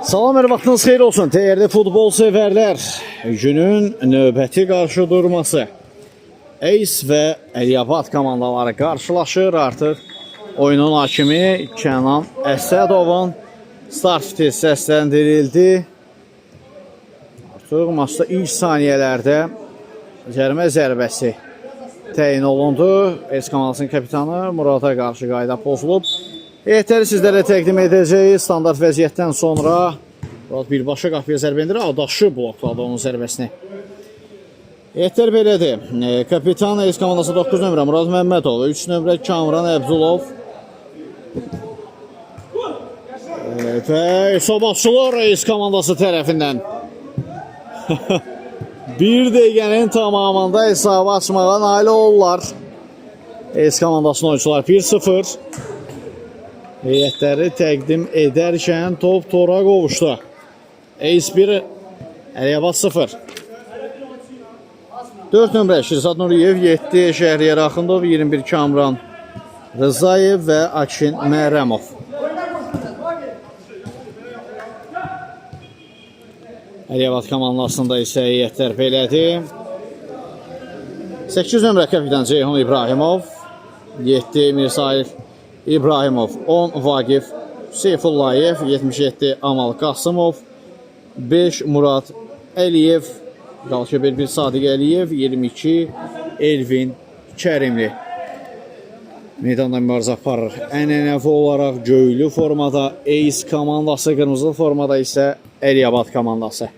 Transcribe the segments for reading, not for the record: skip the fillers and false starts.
Salam, hər vaxtınız xeyir olsun. Dəyərli futbol sevərlər, günün növbəti qarşıdurması Ace və Əliabad komandaları qarşılaşır. Artıq oyunun hakimi Kənan Əsədovun start fiti səsləndirildi. Artıq maçda ilk saniyələrdə cərimə zərbəsi təyin olundu. Ace komandasının kapitanı Murada qarşı qayda pozulub. Heyətləri sizlərə təqdim edəcəyik. Standart vəziyyətdən sonra Murad birbaşa qapıya zərbə endirir. Adaşı blokladı onun zərbəsini. Heyətlər belədir. Kapitan Ace komandası 9 nömrə Murad Məmmədov, 3 nömrə Kamran Əbdulov və sobatçılar Ace komandası tərəfindən 1 dəqiqənin tamamında hesabı açmağa nail olurlar. Ace komandasının oyuncular 1-0 heyətləri təqdim edərkən top tora qovuşdu. Ace 1, Əliabad 0. 4 nömrə Şirzad Nuriyev, 7 Şəhriyar Axundov, 21 Kamran Rızayev və Akin Mərəmov. Əliabad komandasında isə heyətlər belədir. 8 nömrə kapitan Ceyhun İbrahimov, 7 Mirsayil İbrahimov, 10 Vagif Seyfullayev, 77 Amal Qasımov, 5 Murad Əliyev, Qalşəbel 1 Sadiq Əliyev, 22 Elvin Kərimli. Meydanda mübarizə aparır. Ənənəvi olaraq göylü formada Ace komandası, qırmızı formada isə Əliabad komandası.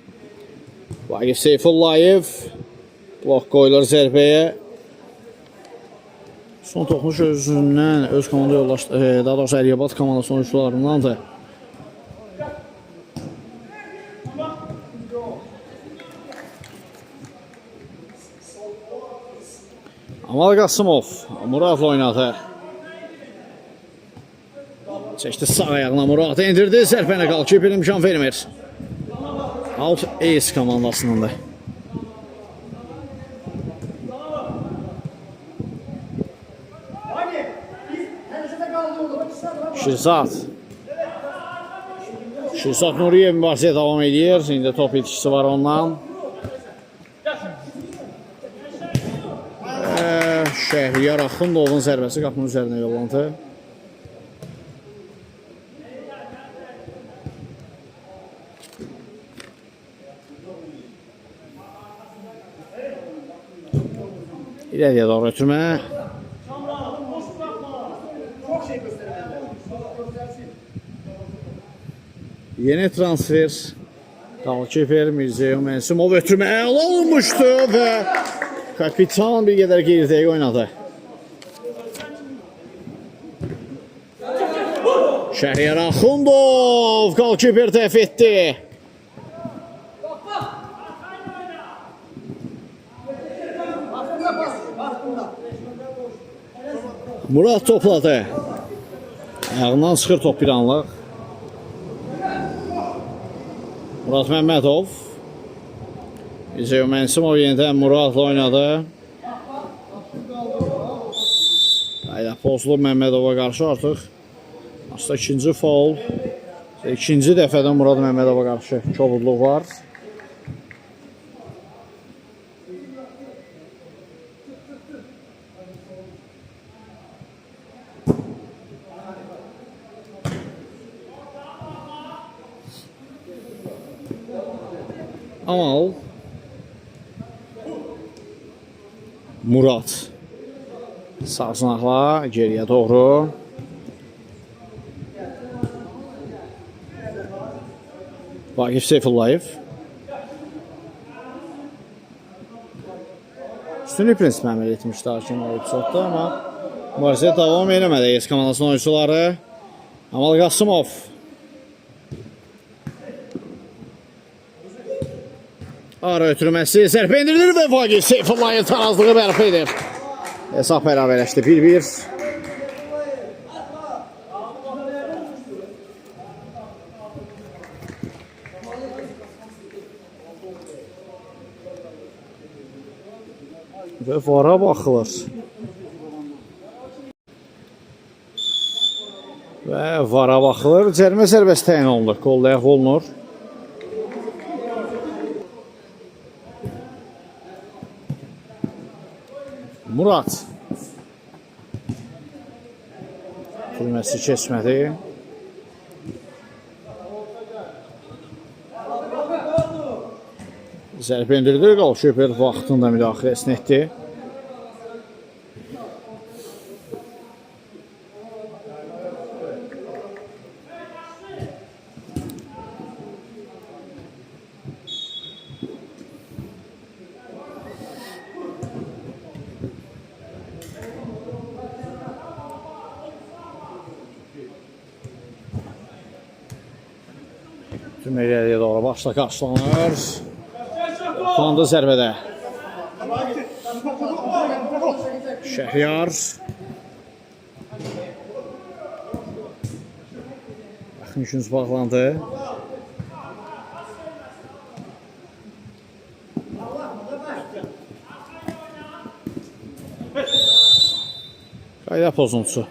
Vagif Seyfullayev blok qoyulur zərbəyə. Son toxunuş özündən, öz komanda yollaşdı, daha doğrusu Əliabad komandası oyuncularındandır. Amal Qasımov Muradla oynadı. Çəkdi sağ ayağına Murad endirdi. Zərbəni qalkiper imkan vermir. Out Ace komandasınındır. Şirzad Nuriyev mübarizəyə davam edir. İndi top itkisi var ondan. Şəhriyar Axundovun zərbəsi qapının üzərinə yollandı. İləriyə doğru ötürmə. Yeni transfer Qalkiper Mirzəyev Mənsimov ötürmə əla olmuşdu və kapitan bir qədər geridəyə oynadı. Şəhriyar Axundov Qalkiper dəf etdi. Murad topladı. Ayağından çıxır top bir anlıq. Murad Məmmədov, Mirzəyev Mənsimov yenidən Muradla oynadı. Qayda pozulub Məmmədova qarşı artıq. Aslında ikinci faul. İkinci dəfədən Murad Məmmədova qarşı kobudluq var. Amal Murad sağ sınaqla geriyə doğru. Vagif Seyfullayev üstünlük prinsipini əməl etmişdi hakim o epizodda, amma mübarizəyə davam eləmədi Ace komandasının oyuncuları. Amal Qasımov ara ötürməsi, zərbə indirilir və Vagif Seyfullayev tarazlığı bərpa edir. Hesab bərabərləşdi 1-1. Və vara baxılır. Və vara baxılır. Cərimə zərbəsi təyin olunur. Qol ləğv olunur. Murad. Türməsi keçmədi. Zərbə endirdi. Qalşiper vaxtında müdaxiləsini etdi. Tümeyliyə doğru başla qarşılanır. Oxlandı zərbədə. Şəhriyar. Baxın üçüncü bağlandı. Qayda pozuntusu.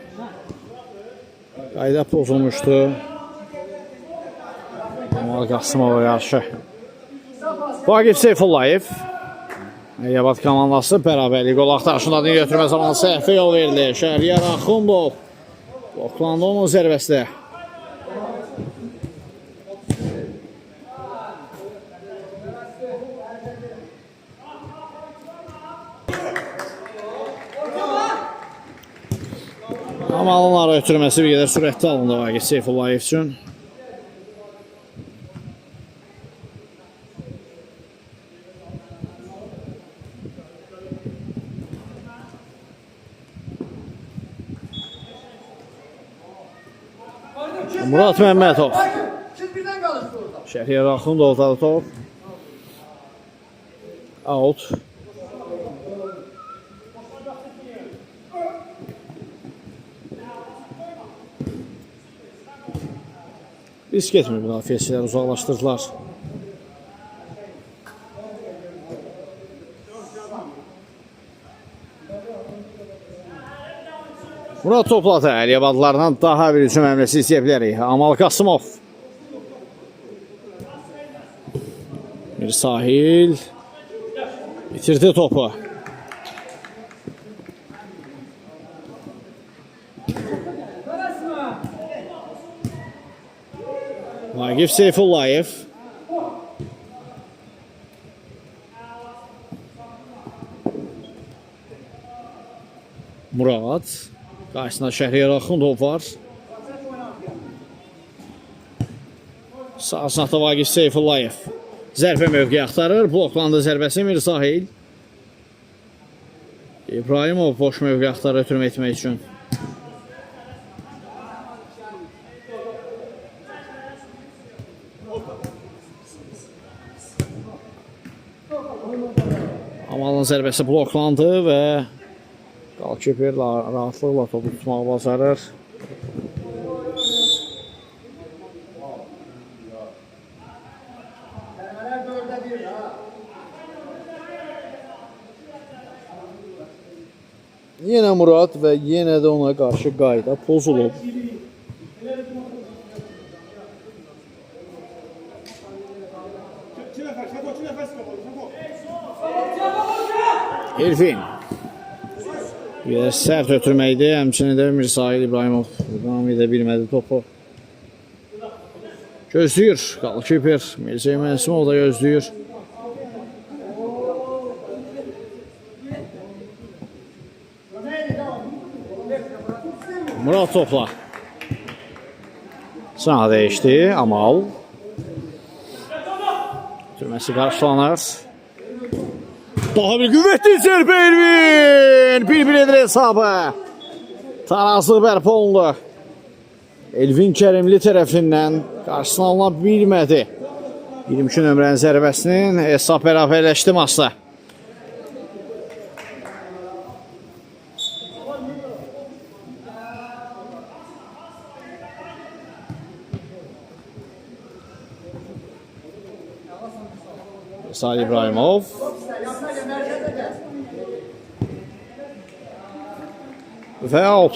Qayda pozulmuşdu. Amal Qasımova qarşı. Vaqif Seyfullayev. Əyyabad komandası bərabərlik qol axtarışında götürmə zamanı səhvə yol verilir. Şəhriyar Axundov. Bloklandı onun zərbəsində. Amalın ara ötürməsi bir qədər sürətli alındı Vaqif Seyfullayev üçün. Murad Məmmədov. Şəhriyar Axundov'da top. Out. Risk etmir müdafiəçilər, uzaqlaşdırdılar. Murad topladı. Əliyabadlarından daha bir hücum əmləsi istəyə bilərik. Amal Qasımov. Bir sahil. Bitirdi topu. Vaqif Seyfullayev. Murad. Qarşısında Şəhriyar Axundov var. Sağ sınaqda Vaqif Seyfullayev. Zərbə mövqeyi axtarır. Bloklandı zərbəsi Mir Sahil. İbrahimov boş mövqeyi axtarır ötürmə etmək üçün. Amalın zərbəsi bloklandı və Qalkiper rahatlıqla topu tutmağı bacarır. Yenə Murad və yenə də ona qarşı qayda pozulub. Elfin. Bir sərt ötürməkdi, həmçinin də Mir Sahil İbrahimov davam edə bilmədi topu. Gözləyir, Qalkiper Mircəy Mənsimov da gözləyir. Murad topla. Sağ dəyişdi, Amal. Türməsi qarşılanır. Daha bir qüvvətli zərbə Elvin. Bir edir hesabı. Tarazlıq bərpa olundu. Elvin Kərimli tərəfindən qarşısına alına bilmədi. 22 nömrənin zərbəsinin hesab bərabərləşdi maçda. Salih İbrahimov. Və out.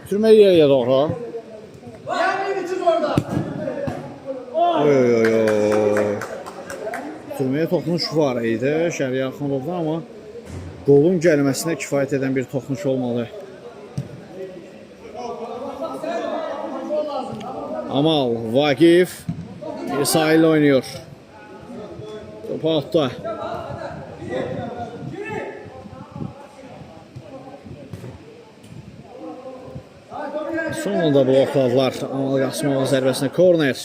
Türmə yeriyə doğru. Oy. Ötürməyə toxunuş var idi Şəriyə Axundovdan, amma qolun gəlməsinə kifayət edən bir toxunuş olmalı. Amal, Vaqif İsrail oynuyor. Topu altta. Sonunda blokladılar Amal Qasımova zərbəsində. Korner.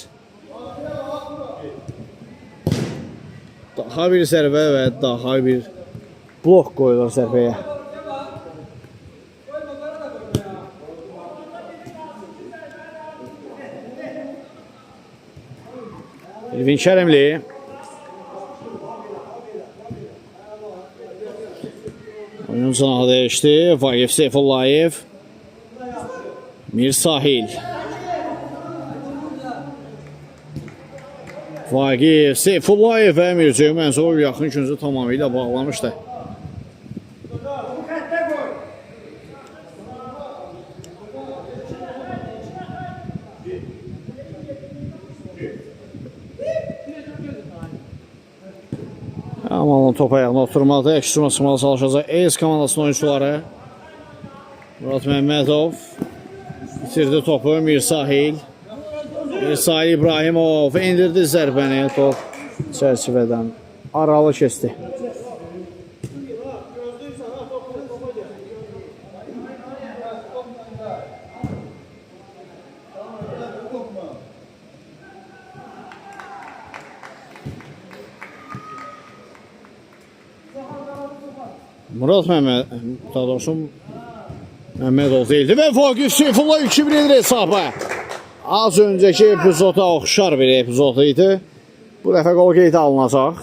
Daha bir zərbə və daha bir blok qoyulur zərbəyə. Elvin Kərəmli. Oyunun canağı dəyişdi. Vaqif Seyfullayev. Mir Sahil. Vaqif Seyfullayev və Mircəy Mənsurov yaxın günü tamamilə bağlamışdı. Amalın top ayağına oturmadı. Əks çıxmalı çalışacaq ES komandasının oyuncuları. Murat Məmmədov bitirdi topu. Mir Sahil. Mir Sahil İbrahimov indirdi zərbəni. Top çərçivədən aralı keçdi. Murat Məmmədov deyildi və Vaqif Seyfullah 2-1 edir hesabı. Az öncəki epizoda oxşar bir epizod idi. Bu dəfə qol qeydə alınacaq.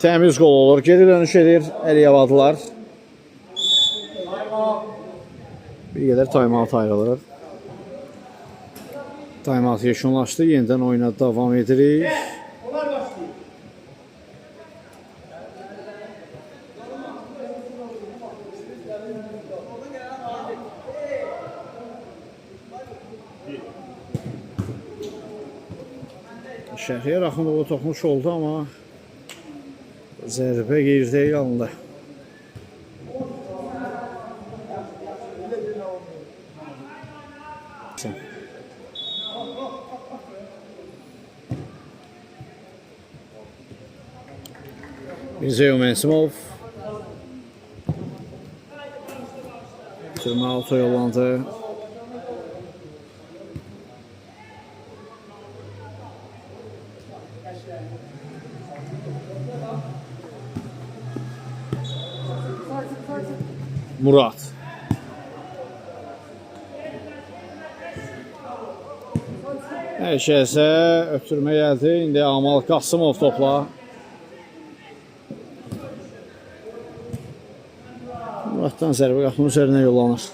Təmiz qol olur. Geri dönüş edir Əliyavadılar. Bir qədər time-out ayrılır. Time-out yekunlaşdı. Yenidən oyuna davam edirik. Şəriyə Axundova toxunuş oldu, amma zərbə qeyri-dəqiq alındı. Mircəy Mənsimov bitirmə auto yollandı. Murat. Hər şeysə ötürmə gəldi. İndi Amal Qasımov topla. Muratdan zərbə qapının üzərinə yollanır.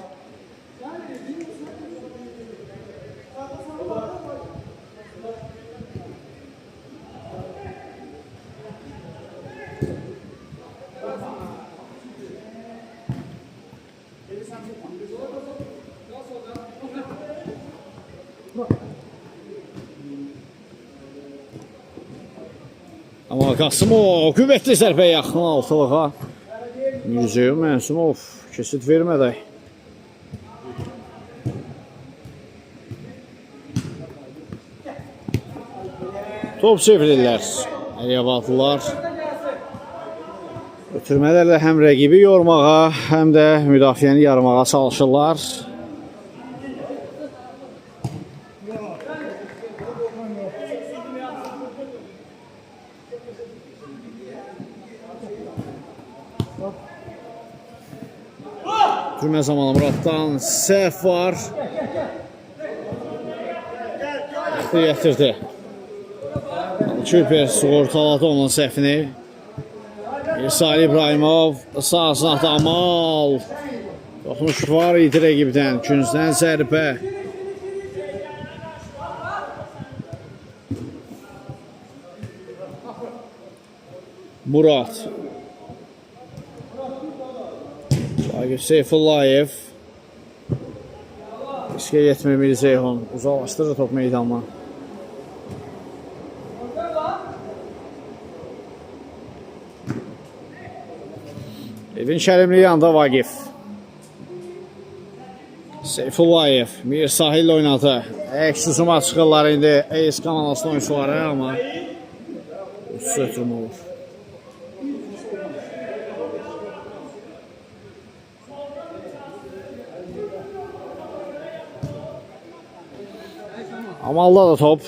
Amma Qasımov qüvvətli zərbə yaxın altılığa. Mircəy Mənsimov keçid vermədi. Top çevirirlər Əliyavadılar. Ötürmələrlə həm rəqibi yormağa, həm də müdafiəni yarmağa çalışırlar. Ötürmə zamanı Muratdan səhv var. Gətirdi. Küper sığortaladı onun səhvini. İsrail İbrahimov sağ sınaqda Amal. Toxunuş var idi rəqibdən. Küncdən zərbə. Murat. Vaqif Seyfullayev. Riskə getmir Mircəyhon. Uzaqlaşdırır top meydanına. Edin Kərimli yanında Vaqif. Seyfullayev, Mir Sahil oynadı. Əks-hücuma çıxırlar indi ES komandasının oyuncuları, amma üç ötürmə olur. Amalda da top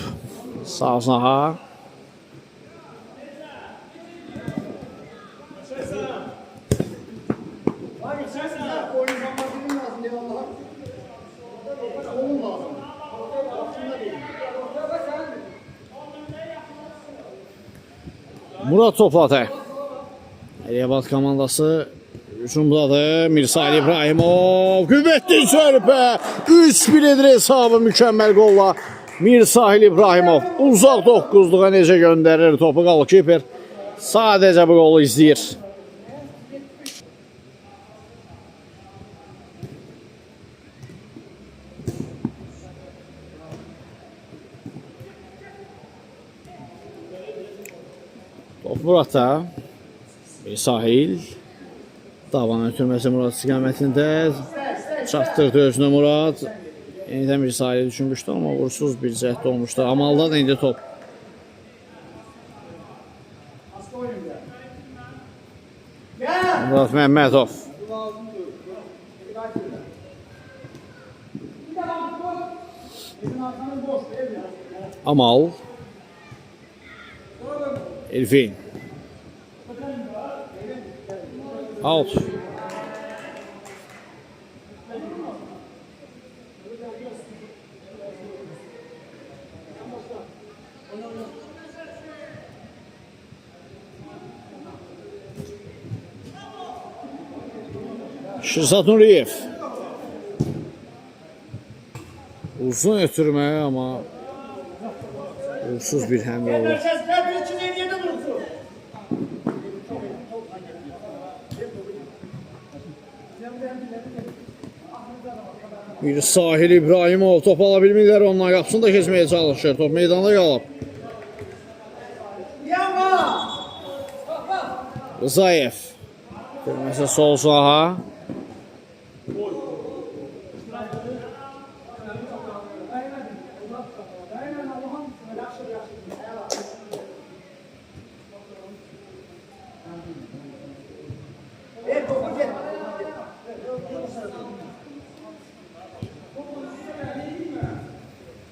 sağ saha. Murad topladı. Əliyabat komandası hücumdadır. Mirsali İbrahimov qüvvətli zərbə. 3-1 edir hesabı, mükəmməl qolla. Mirsahil İbrahimov uzaq 9'luğa necə göndərir topu, qalkiper sadəcə bu qolu izləyir. Top Muradda. Mirsahil davan ötürməsi Murad istiqamətində çatdırdı özünə Murad. Yenidən bir sahaya düşünmüşdü, amma uğursuz bir cəhdə olmuşdu. Amalda da indi top. Murad Məmmədov. Amal. Elvin. Out. Şirzad Nuriyev. Uzun ötürmə, amma uğursuz bir həmlə olur. Bir Sahil İbrahimov top ala bilmirlər, ondan qapısını da keçməyə çalışır. Top meydanda qalıb. Rızayev. Görməsə sol saha.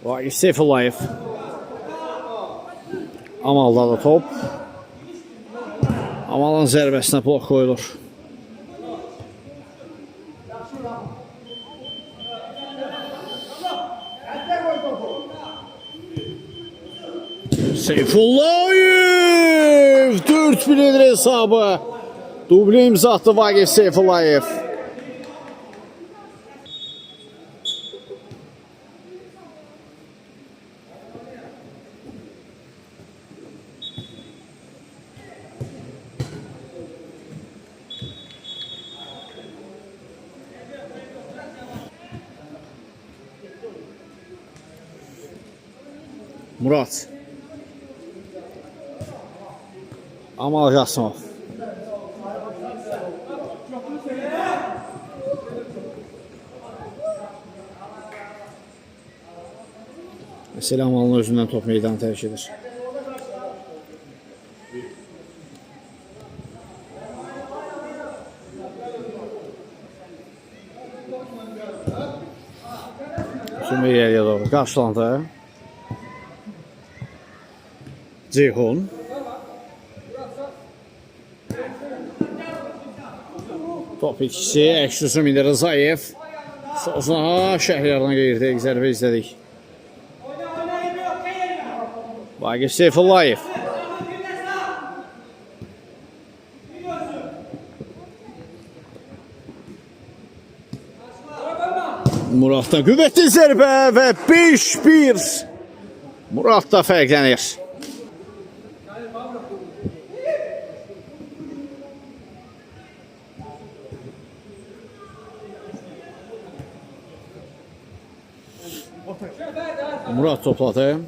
Vaqif Seyfullayev. Amalda da top. Amalın zərbəsinə blok qoyulur. Seyfullayev 4-1 edir hesabı. Duble imza attı Vaqif Seyfullayev. Murad. Amal Qasımov. Selamalının özündən top meydanı tərk edir. Sümeyye'ye doğru karşılandı. Ceyhun. Top ikisi, Əks-hücum indi Rızayev. Sozaha Şəhriyardan qeyirdə zərbə izlədik. Vaqif Seyfullayev. Muraddan qüvvətli zərbə və 5-1. Murad da fərqlənir. Murad topladı.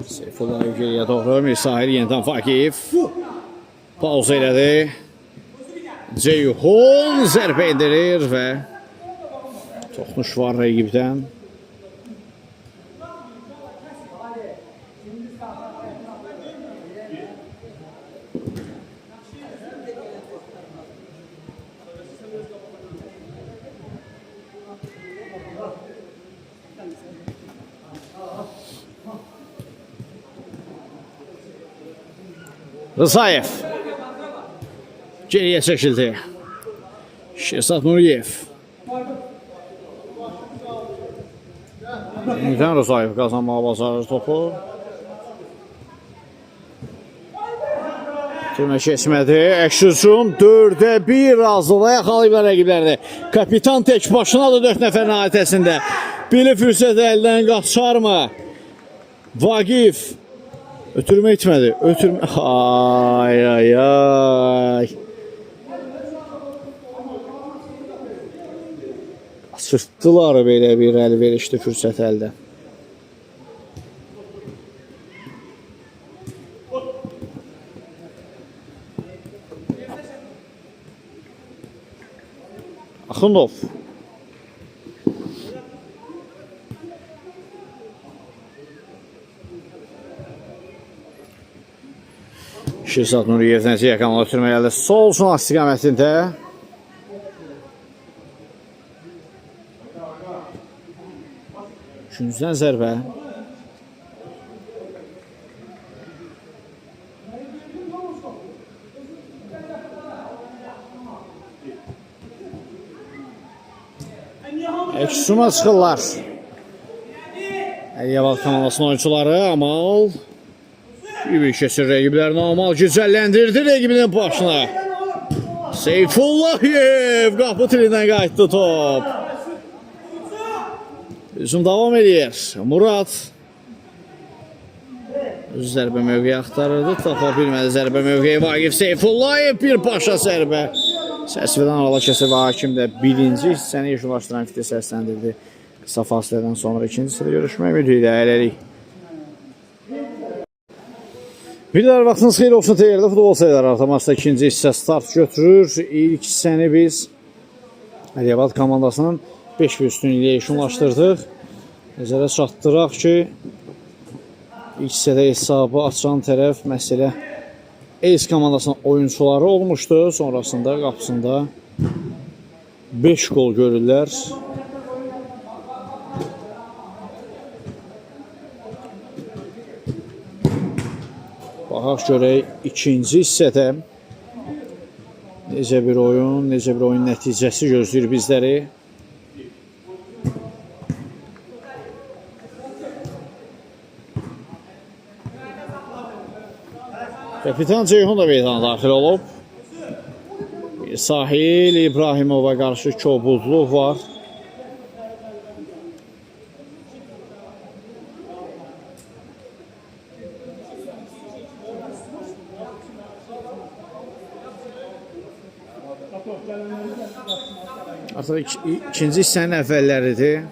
Seyfullayev geriyə doğru. Mirsahil yenidən Vaqif. Pauza elədi. Ceyhun zərbə endirir və toxunuş var rəqibdən. Rızayev geriyə çəkildi. Şehzad Nuriyev. Yenidən Rızayev qazanmağa bacarır topu. Türmə keçmədi. Əks-hücum 4-1 razılığa yaxalayıblar rəqiblərini. Kapitan tək başınadır 4 nəfərin ayətəsində. Biri fürsət əldən qaçarmı? Vagif. Ötürmə etmədi. Ötürmə. Ay ay ay. Sırtdılar belə bir əlverişli fürsət əldə. Axundov. Şehzad Nuriyev nəticə yaxanla ötürmə gəldi. Sol son istiqamətində. Üçüncüdən zərbə. Əks-hücuma çıxırlar. Əliyev komandasının oyuncuları. Amal bir keçir rəqiblərini. Amal gücəlləndirdi rəqibinin başına. Seyfullayev qapı tirindən qayıtdı top. Hücum davam edir. Murad öz zərbə mövqeyi axtarırdı. Tapa bilmədi zərbə mövqeyi. Vagif Seyfullayev bir başa zərbə. Səsvədən arala kəsir və hakim də birinci hissəni yeşulaşdıran fiti səsləndirdi. Qısa fasilədən sonra ikinci hissədə görüşmək ümidi ilə hələlik. Bir də vaxtınız xeyir olsun TR'də futbol sayıları artamasında ikinci hissə start götürür. İlk hissəni biz Əliyev komandasının 5 üstünlüyə yekunlaşdırdıq. Nəzərə çatdıraq ki, ilk hissədə hesabı açan tərəf məsələ ES komandasının oyuncuları olmuşdu. Sonrasında qapısında 5 gol görürlər. Baxaq görək ikinci hissədə necə bir oyun nəticəsi gözləyir bizləri. Kapitan Ceyhun da meydana daxil olub. Sahil İbrahimova qarşı kobudluq var. Artıq ikinci hissənin əvvəlləridir.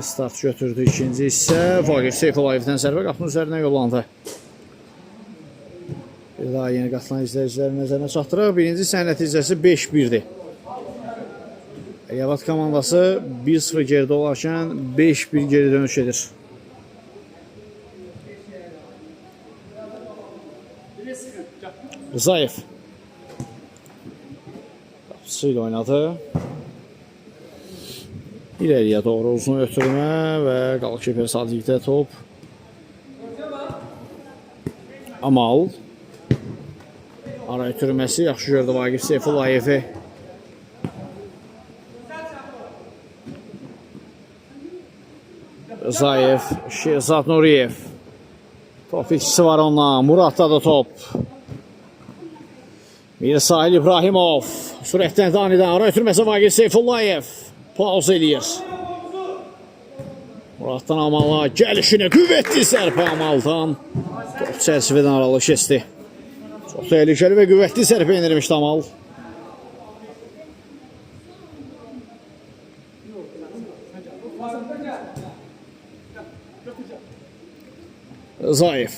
Start götürdü ikinci hissə. Vagif Seyfullayevdən zərbə qapının üzərinə yollandı. Bir daha yeni qatılan izləyicilərin nəzərinə çatdıraq. Birinci hissənin nəticəsi 5-1'dir. Əliyev komandası 1-0 geridə olarkən 5-1 geri dönüş edir. Rızayev qapısı ilə oynadı. İleriyə doğru uzun ötürmə və qalkiper Sadiqdə top. Amal ara ötürməsi yaxşı gördü Vagif Seyfullayevi. Rızayev, Şehzad Nuriyev. Top ikisi var ondan. Muradda da top. Mirsahil İbrahimov. Sürətdən Dani'dən ara ötürməsi Vagif Seyfullayev. Pauza eləyir. Muraddan Amala gəlişinə qüvvətli zərbə Amaldan. Top çərçivədən aralı keçdi. Çox təhlükəli və qüvvətli zərbə endirmişdi Amal. Rızayev.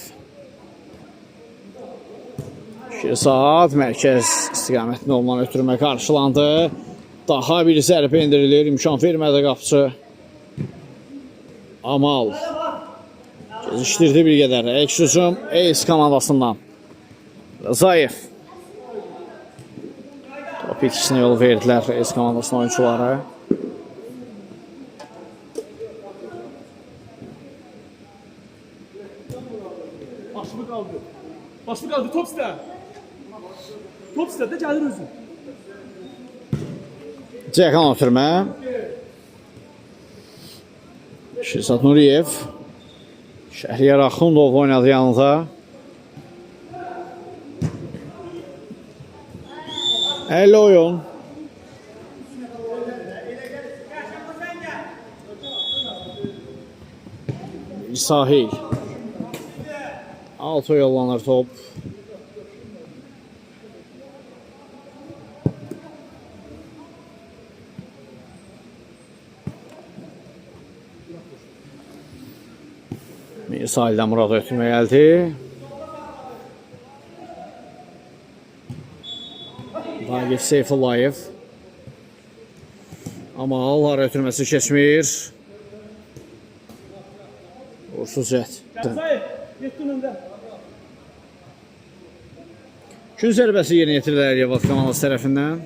2 saat mərkəz istiqamətində olunan ötürmə qarşılandı. Daha bir zərbə indirilir, imkan vermədi qapıcı. Amal gecişdirdi bir qədər. Əks hücum Ace komandasından. Rzayev. Top ikisinə yol verdilər Ace komandasının oyuncuları. Başlı qaldı, top istə. Top istə də gəlir özü. Ceyhan ötürmə. Şehzad Nuriyev. Şəhriyar Axundov oynadı yanında. Əlli oyun. Sahil. Altı yollanır top. Sahildən Murad ötürmə gəldi. Vagif Seyfullayev. Amma Allar ötürməsi keçmir. Uğursuz cəhd. Gün zərbəsi yerinə yetirirlər Yevat komandası tərəfindən.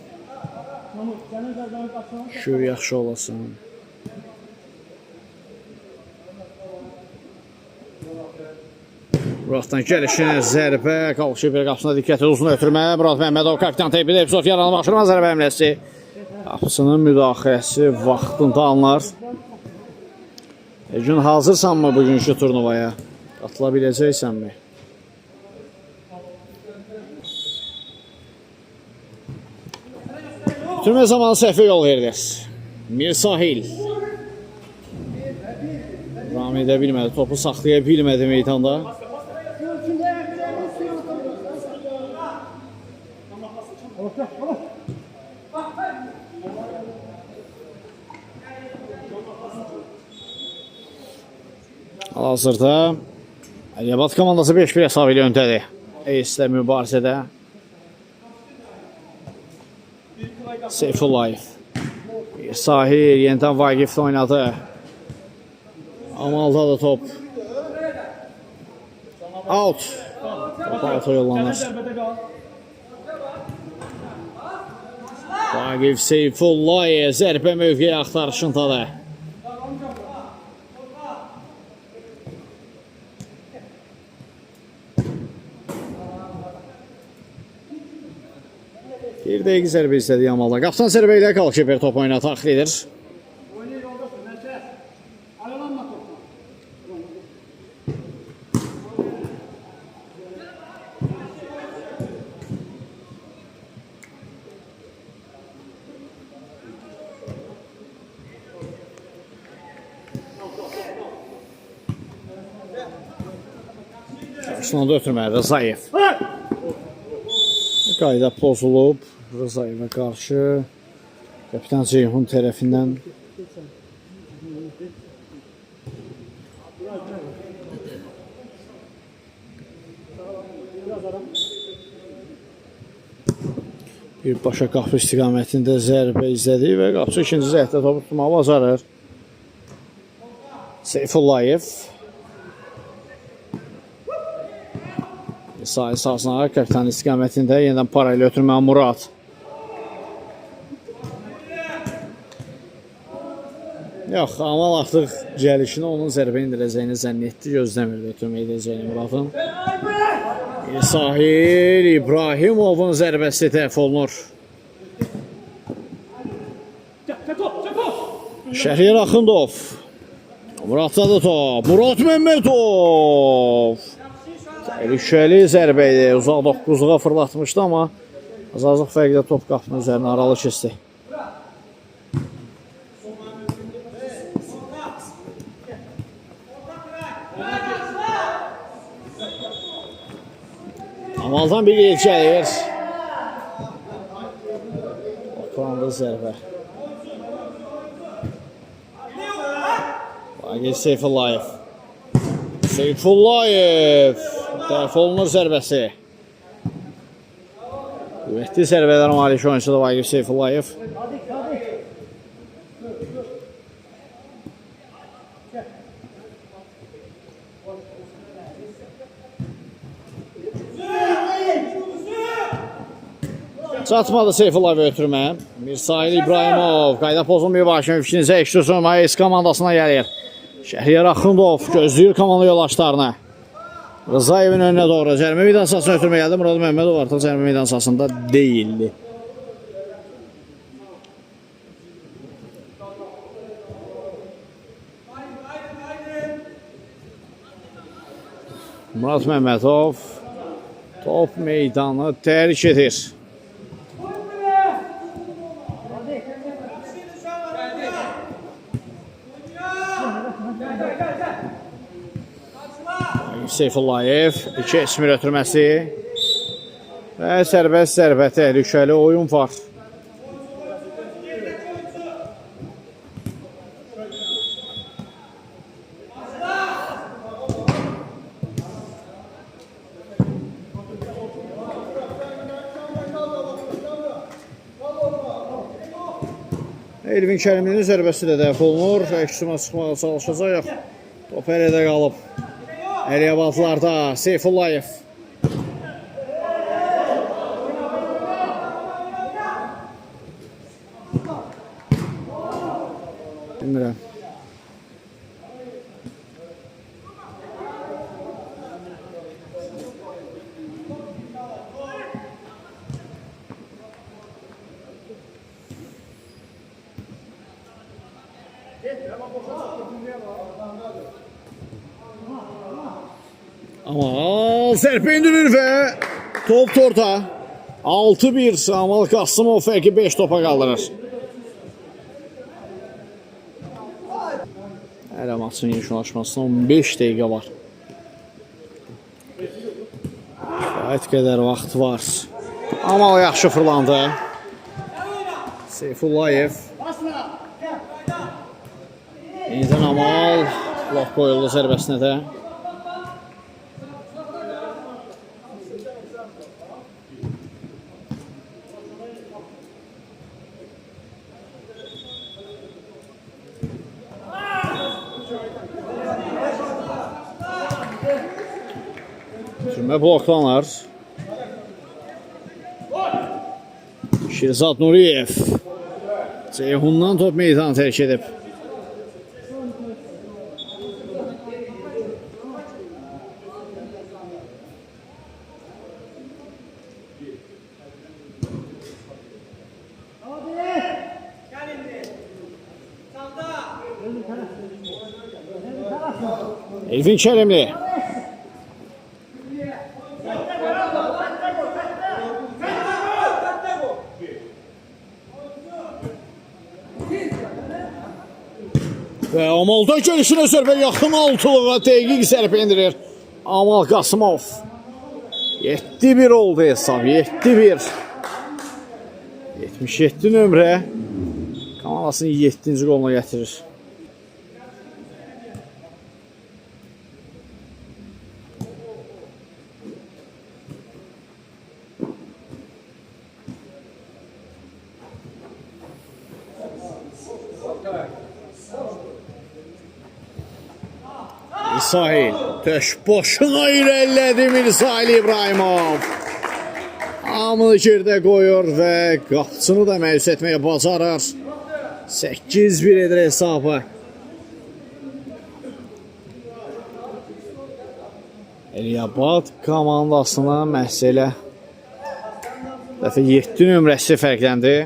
Şükür yaxşı olasın. Muraddan gəlişinə zərbə, Qalışıbir qapısına diqqətli uzun ötürmə. Murad Məmmədov kapitan Teybid Epsov yaralı başırma zərbə əmləsi. Qapısının müdaxiləsi vaxtında anlar. Gün hazırsanmı bugünkü turnuvaya? Atıla biləcəksənmi? Ötürmə zamanı səhvə yol verilir. Mirsahil. Rami edə bilmədi, topu saxlaya bilmədi meydanda. Hal-hazırda Əliyabat komandası 5-1 hesabı ilə öndədir. Ace-lə mübarizədə. Seyfullayev. Sahir yenidən Vagif'lə oynadı. Amalda da top. Out. Top out'a yollanır. Vagif Seyfullayev zərbə mövqeyi axtarışındadır. Bir dəqiq zərbə istədi Yamalda. Qapısan zərbə ilə Qalışıbir top oyuna daxil edir. Qarşısında ötürməli Rzayev. Qayda pozulub Rzayevə qarşı kapitan Ceyhun tərəfindən. Birbaşa qapı istiqamətində zərbə izlədi və qapıcı ikinci zəhdə topu tutmağı bacarır. Seyfullayev. Sahil sahasına kapitan istiqamətində yenidən parayla ötürmə Murad. Yox, Amal artıq gəlişini onun zərbə indirəcəyini zənn etdi, gözləmirdi ötürmə edəcəyini Muradın. Sahil İbrahimovun zərbəsi təhv olunur. Şəhriyar Axundov. Muraddadır top. Murad Məmmədov. Təhlükəli zərbə idi. Uzaq 9-luğa fırlatmışdı, amma azazlıq fərqlə top qapının üzərinə aralı keçdi. Amaldan bir qeyd gəlir. Oturanlı zərbə. Vagif Seyfullayev. Seyfullayev. Tərəf olunur zərbəsi. Qüvvətli zərbələr malik oyunçusu Vaqif Seyfullayev. Çatmadı Seyfullayev ötürmə. Mirsail İbrahimov qayda pozulmuyor başını fikrinizə ekşdirsin. AS komandasına gəlir. Şəhriyar Axundov gözləyir komanda yoldaşlarını. Rızayevin önünə doğru cərimə meydan sahasına ötürmə gəldi. Murad Məmmədov artıq cərimə meydan sahasında deyildi. Murad Məmmədov top meydanı tərk edir. Seyfullayev 2 esmir ötürməsi və sərbəst zərbə təhlükəli oyun var. Elvin Kərimlinin zərbəsi də dəf olunur. Əksuma çıxmağa çalışacaq. Top elədə qalıb. Əliyabatlarda Seyfullayev. Bilmirəm. Amal zərbə indirir və top torta 6-1 Amal Qasımov fərqi 5 topa qaldırır. Hələ maçın yekunlaşmasına 15 dəqiqə var. Kifayət qədər vaxt var. Amal yaxşı fırlandı. Seyfullayev. Yenidən Amal blok qoyuldu zərbəsinə də. Cümlə bloklanır. Şirzad Nuriyev Ceyhundan top meydanı tərk edib. Elvin Kərimli. Və Amalda görüşünə zərbə yaxın altılığa dəqiq zərbə indirir Amal Qasımov. 7-1 oldu hesab, 7-1. 77 nömrə komandasını 7-ci qoluna gətirir. Mirsail tək başına irəlilədi Mirsail İbrahimov. Hamını gerdə qoyur və qapçını da məyus etməyə bacarır. 8-1 edir hesabı. Əliyabad komandasına məhz elə dəfə 7 nömrəsi fərqləndi.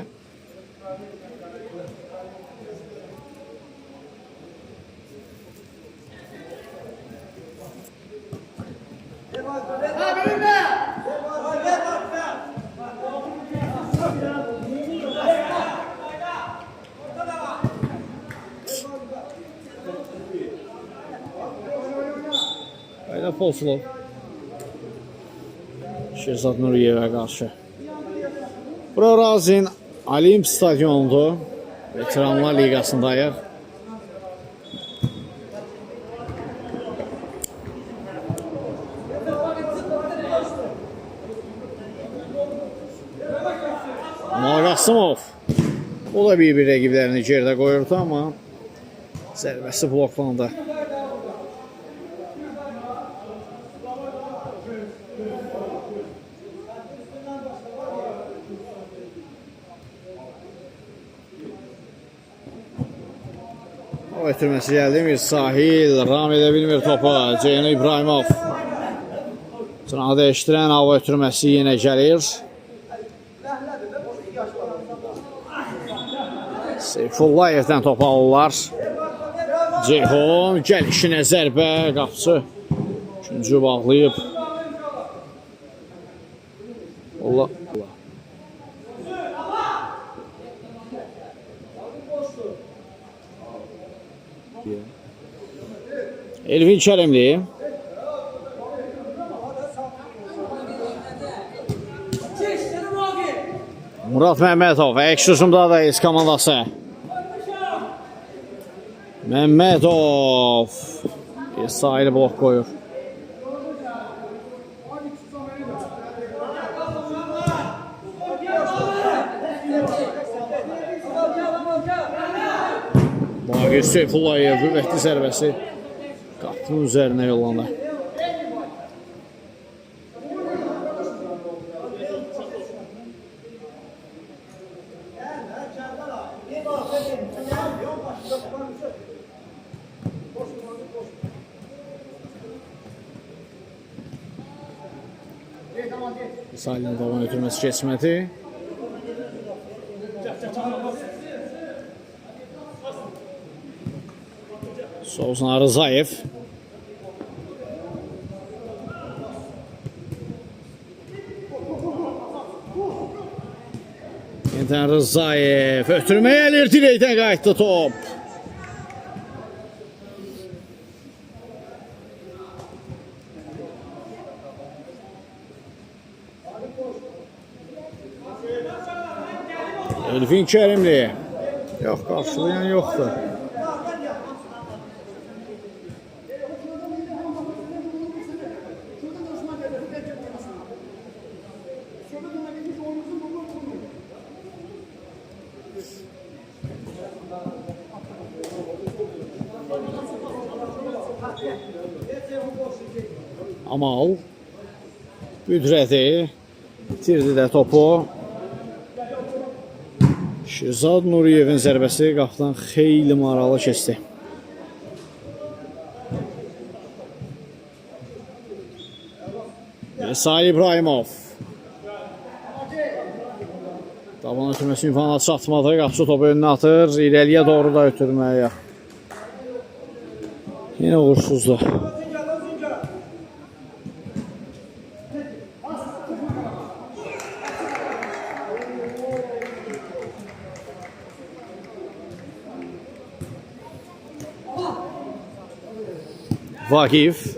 Qayda Polsulov Şirzad Nuriyevə qarşı. Bura Razin Olimp stadionudur. Veteranlar Liqasındayıq. Amal Qasımov. O da bir rəqiblərini gerdə qoyurdu, amma zərbəsi bloklandı. O ötürməsi gəldi. Mir Sahil ram edə bilmir topu. Ceyhun İbrahimov. Sınağı dəyişdirən hava ötürməsi yenə gəlir. Seyfullayevdən topu alırlar. Ceyhun gəlişinə zərbə. Qapıcı üçüncü bağlayıb. Allah. Elvin Kərimli. Murat Məmmədov, əks hücumdadayız komandası. Məmmədov sahili blok qoyur. Bagir Seyfullayev qüvvətli zərbəsi qapının üzərinə yollandı. Salih'in davam ötürməsi keçmədi. Soğuzhan Rızayev. Yeniden Rızayev ötürməyə gəlir, direkdən qayıtdı top. Elvin Kərimli. Yox, qarşılayan yoxdur. Amal büdrədi, itirdi də topu. Şirzad Nuriyevin zərbəsi qapıdan xeyli maralı keçdi. Sahil İbrahimov. Davan ötürməsi imkanına çatmadı. Qapıcı topu önünə atır. İrəliyə doğru da ötürməyə. Yine uğursuzdu. Vakif.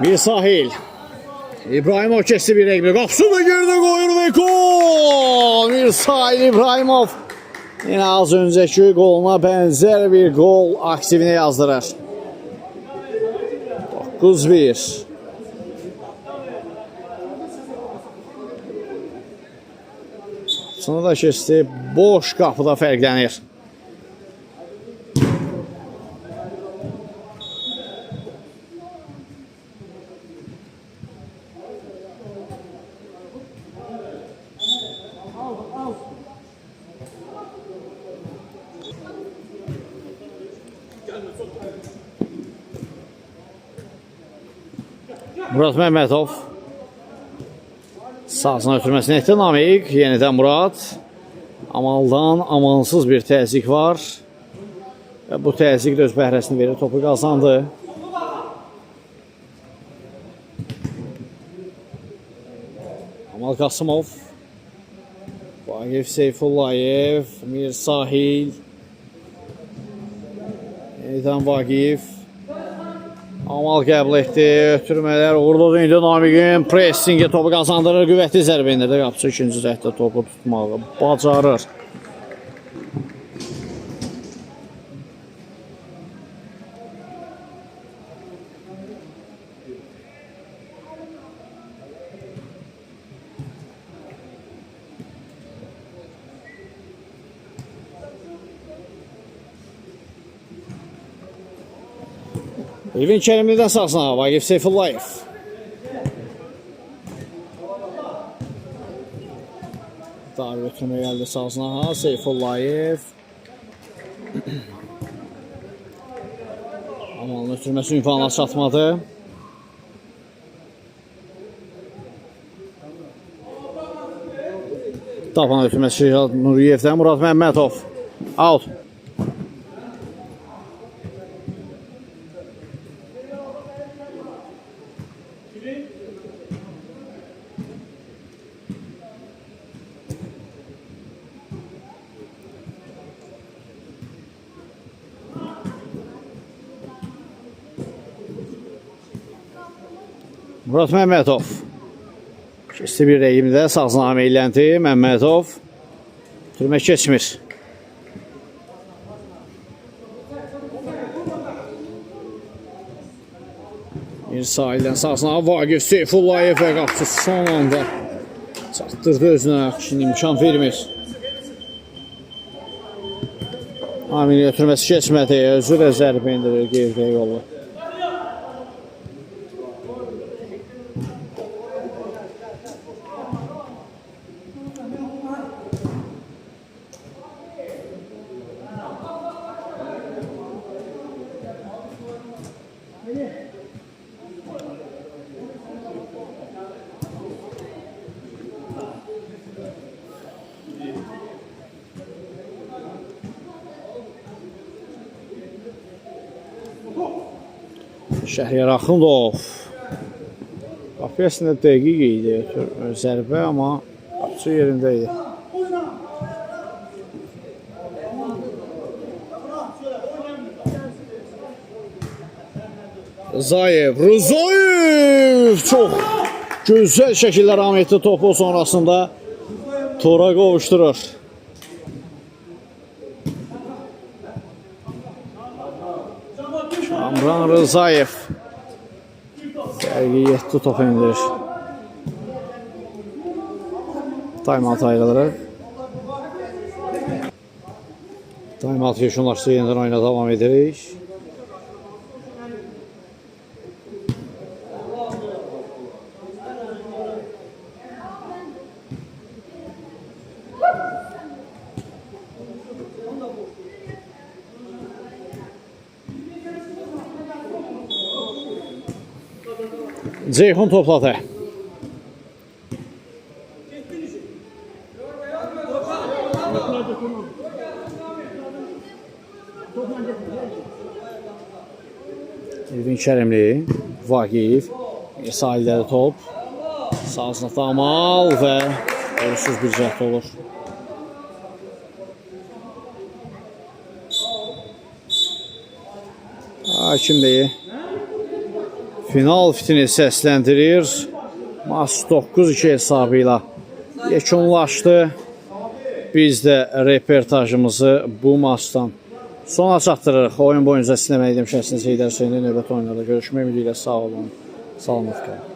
Bir sahil. İbrahimov keçdi bir rəqbi. Qapısı da gerdə qoyur və gol! Bir sahil İbrahimov. Yine az önceki qoluna bənzər bir qol aktivini yazdırır. 9-1. Sonra da keçdi. Boş qapıda fərqlənir. Murat Məmmədov sahasına ötürməsini etdi Namik. Yenidən Murat. Amaldan amansız bir təzyiq var. Və bu təzyiq öz bəhrəsini verir. Topu qazandı. Amal Qasımov. Vaqif Seyfullayev, Mir Sahil. Eydan Vaqif. Amal qəbul etdi. Ötürmələr uğurludur. İndi Namiqin pressingi topu qazandırır. Qüvvətli zərbə indirdi. Qapıçı ikinci cəhdə topu tutmağı bacarır. Elvin Kərimlidən sağsına, Vaqif Seyfullayev. Darbe ötürmə gəldi sağsına, Seyfullayev. Amalın ötürməsi ünvanına çatmadı. Tapan ötürməsi Nuriyevdən Murad Məmmədov. Out. Murad Məmmədov. Keçdi bir rəyimdə sağsına meyləndi. Məmmədov. Türmə keçmir. Bir sahildən sağsına Vaqif Seyfullayev və qapıcı son anda çatdırdı özünə. Şimdi imkan vermir. Amini ötürməsi keçmədi. Özü də zərbə indirir geridə yolu. Şəhriyar Axundov. Qapı əslində dəqiq idi zərbə, amma qapıcı yerində idi. Rzayev çox gözəl şəkildə rəhmətli topu sonrasında tora qovuşdurur. Kamran Rzayev dəqiq 7 topu indirir. Time-out ayrılır. Time-out yekunlaşdı, yenidən oyuna davam edirik. Ceyhun topladı. Elvin Kərimli, Vaqif, sahildədir top. Sağsınıqda Amal və ölüsüz bir cəhd olur. Hakimliyi final fitini səsləndirir. Maç 9-2 hesabı ilə yekunlaşdı. Biz də reportajımızı bu maçdan sona çatdırırıq. Oyun boyunca sinəmə edim şəxsiniz Heydər Hüseyni növbəti oyunlarda görüşmək ümidi ilə sağ olun. Salamat qalın.